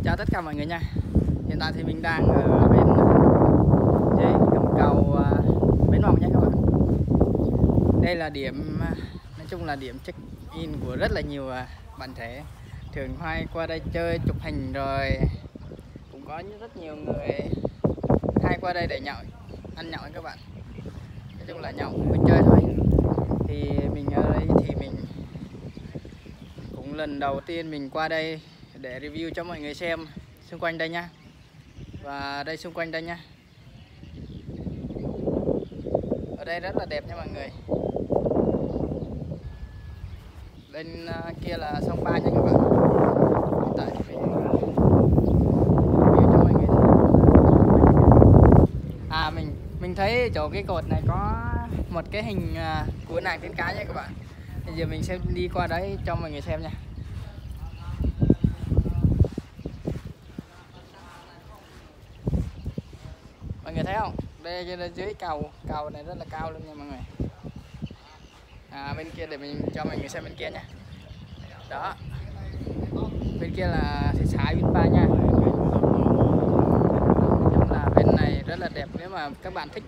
Chào tất cả mọi người nha. Hiện tại thì mình đang ở bên dưới gầm cầu Bến Mộng nha các bạn. Đây là điểm, nói chung là điểm check in của rất là nhiều bạn trẻ thường hay qua đây chơi chụp hình, rồi cũng có rất nhiều người hay qua đây để nhậu, ăn nhậu các bạn. Nói chung là nhậu vui chơi thôi. Thì mình ở đây thì mình cũng lần đầu tiên mình qua đây để review cho mọi người xem xung quanh đây nha. Và đây xung quanh đây nha. Ở đây rất là đẹp nha mọi người. Bên kia là sông Ba nha các bạn. Hiện tại thì mình review cho mọi người xem. Mình thấy chỗ cái cột này có một cái hình của nàng tiên cá nha các bạn. Bây giờ mình sẽ đi qua đấy cho mọi người xem nha. Mọi người thấy không? Đây dưới cầu này rất là cao luôn nha mọi người. Bên kia để mình cho mọi người xem bên kia nha. Đó. Bên kia là thị xã Yunpa nha. Là bên này rất là đẹp, nếu mà các bạn thích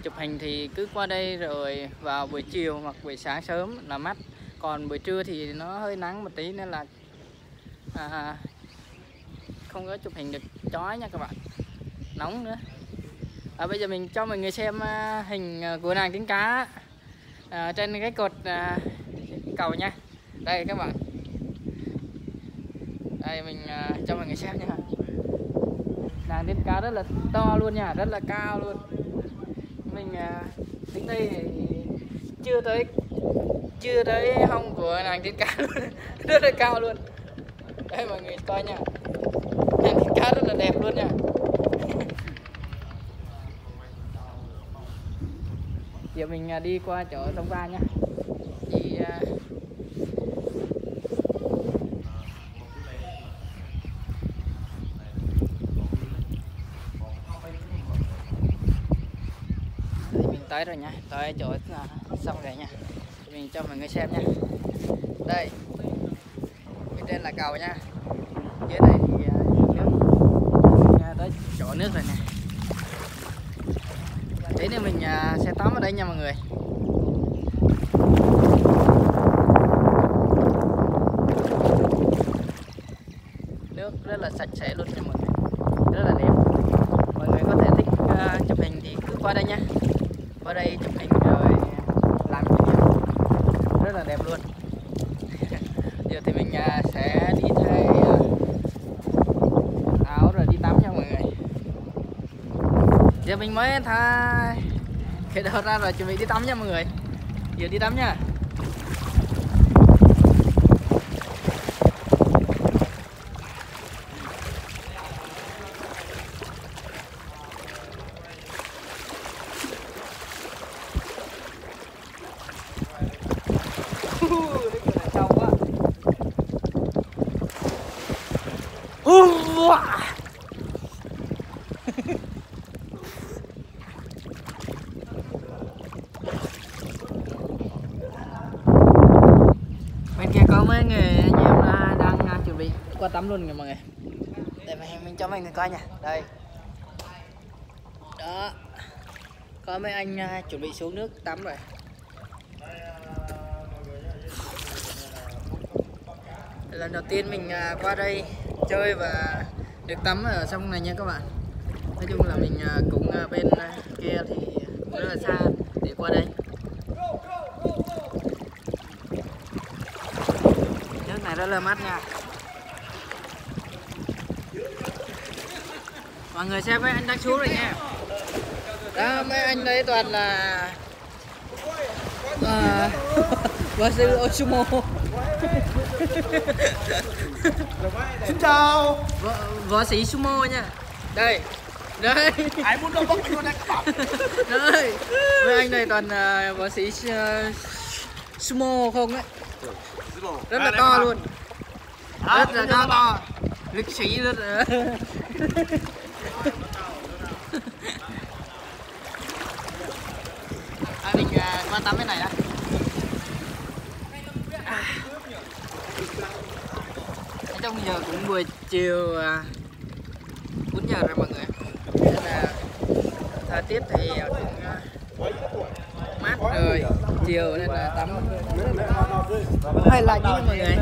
chụp hình thì cứ qua đây rồi vào buổi chiều hoặc buổi sáng sớm là mát. Còn buổi trưa thì nó hơi nắng một tí nên là không có chụp hình được chói nha các bạn. Nóng nữa. Bây giờ mình cho mọi người xem hình của nàng tiên cá trên cái cột cầu nha. Đây các bạn. Đây mình cho mọi người xem nha. Nàng tiên cá rất là to luôn nha, rất là cao luôn. Mình đứng đây thì chưa tới hông của nàng tiên cá luôn. Rất là cao luôn. Đây mọi người coi nha. Nàng tiên cá rất là đẹp luôn nha. Giờ mình đi qua chỗ sông Ba nha. Thì mình tới rồi nha, tới chỗ sông rồi nha. Thì mình cho mọi người xem nha. Đây, bên trên là cầu nha. Dưới này thì nước, tới chỗ nước rồi nè. Thế nên mình sẽ tắm ở đây nha mọi người. Nước rất là sạch sẽ luôn nha mọi người, rất là đẹp. Mọi người có thể thích chụp hình thì cứ qua đây nha. Qua đây chụp hình rồi làm kỷ niệm, rất là đẹp luôn. Giờ thì mình sẽ đi thay áo rồi đi tắm nha mọi người. Giờ mình mới thay cái đầu ra rồi chuẩn bị đi tắm nha mọi người. Giờ đi tắm nha. Sâu quá. Bên kia có mấy người anh em đang chuẩn bị qua tắm luôn nè mọi người. Để mình cho mọi người coi nha. Đây. Đó. Có mấy anh chuẩn bị xuống nước tắm rồi. Lần đầu tiên mình qua đây chơi và được tắm ở sông này nha các bạn. Nói chung là mình cũng bên kia thì cũng rất là xa để qua đây. Nước này rất là mát nha. Mọi người xem mấy anh đang xuống rồi nha. Đó, mấy anh đấy toàn là võ sư Osumo. Xin chào. Võ sĩ sumo nha. Đây. Đây. Ai muốn đâu bốc luôn đây các bạn. Đây. Mấy anh này toàn võ sĩ sumo không ấy. Rất là to luôn. Rất là to. Lực sĩ rất là... mình qua tắm bên này đã. Nói chung xong giờ cũng buổi chiều 4 giờ rồi mọi người. Nên là thời tiết thì cũng mát rồi, chiều nên là tắm hơi lạnh chứ mọi người.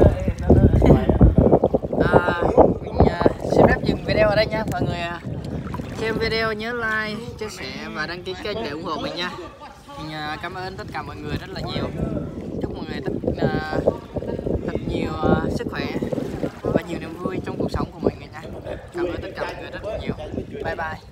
Mình xin phép dừng video ở đây nha mọi người. Xem video nhớ like, chia sẻ và đăng ký kênh để ủng hộ mình nha. Mình cảm ơn tất cả mọi người rất là nhiều. Chúc mọi người thật nhiều sức khỏe và nhiều niềm vui trong cuộc sống của mọi người nha. Cảm ơn tất cả mọi người rất là nhiều. Bye bye.